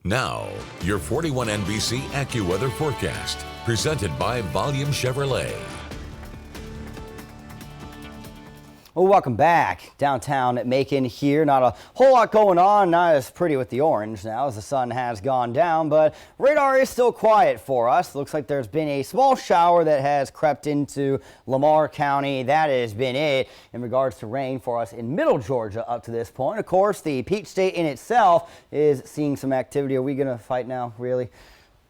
Now, your 41 NBC AccuWeather forecast, presented by Volume Chevrolet. Well, welcome back. Downtown Macon here. Not a whole lot going on. Not as pretty with the orange now as the sun has gone down, but radar is still quiet for us. Looks like there's been a small shower that has crept into Lamar County. That has been it in regards to rain for us in Middle Georgia up to this point. Of course, the Peach State in itself is seeing some activity. Are we going to fight now? Really?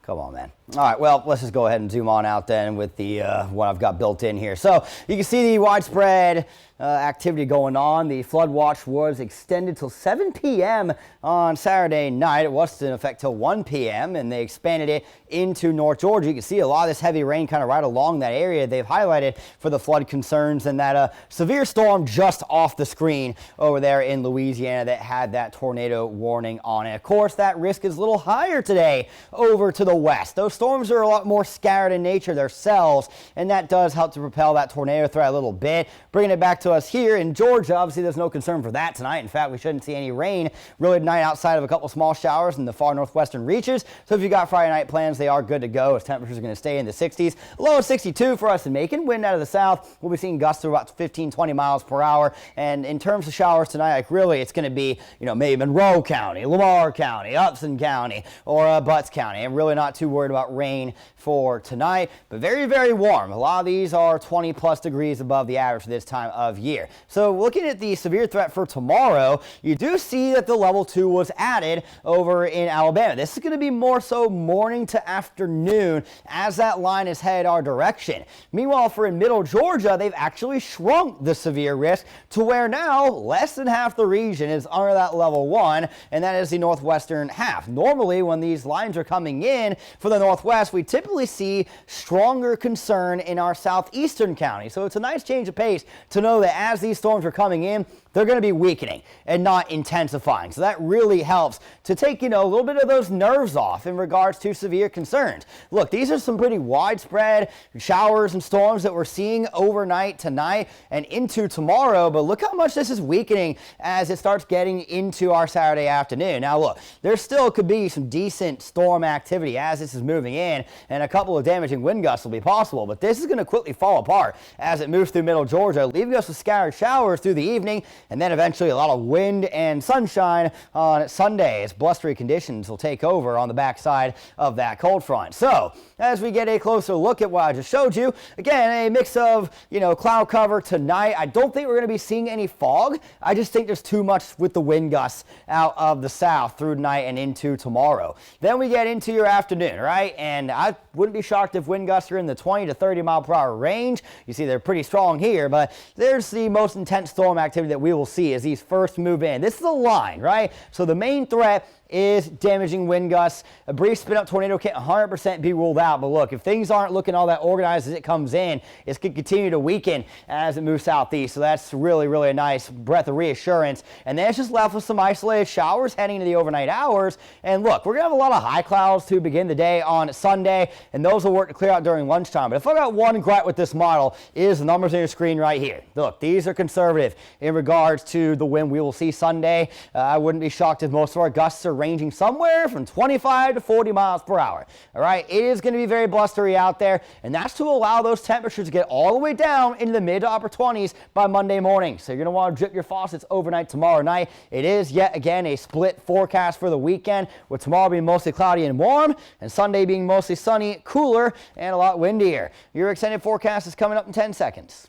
Come on, man. All right, well, let's just go ahead and zoom on out then with the what I've got built in here. So you can see the widespread activity going on. The flood watch was extended till 7 p.m. on Saturday night. It was in effect till 1 p.m. and they expanded it into North Georgia. You can see a lot of this heavy rain kind of right along that area they've highlighted for the flood concerns, and that severe storm just off the screen over there in Louisiana that had that tornado warning on it. Of course, that risk is a little higher today over to the west. Those storms are a lot more scattered in nature themselves, and that does help to propel that tornado threat a little bit. Bringing it back to us here in Georgia, obviously there's no concern for that tonight. In fact, we shouldn't see any rain really tonight outside of a couple small showers in the far northwestern reaches. So if you got Friday night plans, they are good to go as temperatures are going to stay in the 60s. Low of 62 for us in Macon. Wind out of the south. We'll be seeing gusts of about 15-20 miles per hour. And in terms of showers tonight, like really it's going to be, maybe Monroe County, Lamar County, Upson County, or Butts County. I'm really not too worried about rain for tonight, but very, very warm. A lot of these are 20 plus degrees above the average for this time of year. So looking at the severe threat for tomorrow, you do see that the level 2 was added over in Alabama. This is going to be more so morning to afternoon as that line is headed our direction. Meanwhile, for in Middle Georgia, they've actually shrunk the severe risk to where now less than half the region is under that level 1, and that is the northwestern half. Normally, when these lines are coming in for the northwest, we typically see stronger concern in our southeastern county. So it's a nice change of pace to know that as these storms are coming in, they're going to be weakening and not intensifying. So that really helps to take, a little bit of those nerves off in regards to severe concerns. Look, these are some pretty widespread showers and storms that we're seeing overnight tonight and into tomorrow, but look how much this is weakening as it starts getting into our Saturday afternoon. Now look, there still could be some decent storm activity as this is moving in, and a couple of damaging wind gusts will be possible, but this is going to quickly fall apart as it moves through Middle Georgia, leaving us with scattered showers through the evening, and then eventually a lot of wind and sunshine on Sunday as blustery conditions will take over on the backside of that cold front. So as we get a closer look at what I just showed you, again, a mix of, cloud cover tonight. I don't think we're going to be seeing any fog. I just think there's too much with the wind gusts out of the south through tonight and into tomorrow. Then we get into your afternoon, right? And I wouldn't be shocked if wind gusts are in the 20 to 30 mile per hour range. You see they're pretty strong here, but there's the most intense storm activity that we will see as these first move in. This is the line, right? So the main threat is damaging wind gusts. A brief spin-up tornado can't 100% be ruled out, but look, if things aren't looking all that organized as it comes in, it's going to continue to weaken as it moves southeast. So that's really, really a nice breath of reassurance. And then it's just left with some isolated showers heading into the overnight hours. And look, we're going to have a lot of high clouds to begin the day on Sunday, and those will work to clear out during lunchtime. But if I got one gripe with this model, is the numbers on your screen right here. Look, these are conservative in regards to the wind we will see Sunday. I wouldn't be shocked if most of our gusts are ranging somewhere from 25 to 40 miles per hour. All right, it is going to be very blustery out there, and that's to allow those temperatures to get all the way down into the mid to upper 20s by Monday morning. So you're going to want to drip your faucets overnight tomorrow night. It is yet again a split forecast for the weekend, with tomorrow being mostly cloudy and warm, and Sunday being mostly sunny, cooler, and a lot windier. Your extended forecast is coming up in 10 seconds.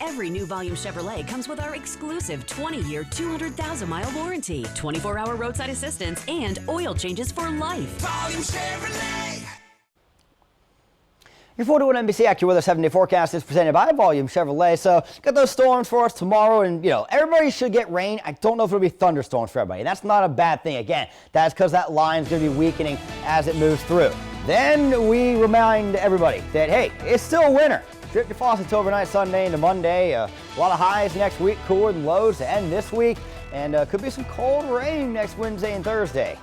Every new Volume Chevrolet comes with our exclusive 20-year, 200,000-mile warranty, 24-hour roadside assistance, and oil changes for life. Volume Chevrolet. Your 41 NBC AccuWeather 7-day forecast is presented by Volume Chevrolet. So got those storms for us tomorrow, and everybody should get rain. I don't know if it'll be thunderstorms for everybody. That's not a bad thing. Again, that's because that line's going to be weakening as it moves through. Then we remind everybody that, hey, it's still winter. Drip your faucets overnight Sunday into Monday. A lot of highs next week, cooler than lows to end this week. And could be some cold rain next Wednesday and Thursday.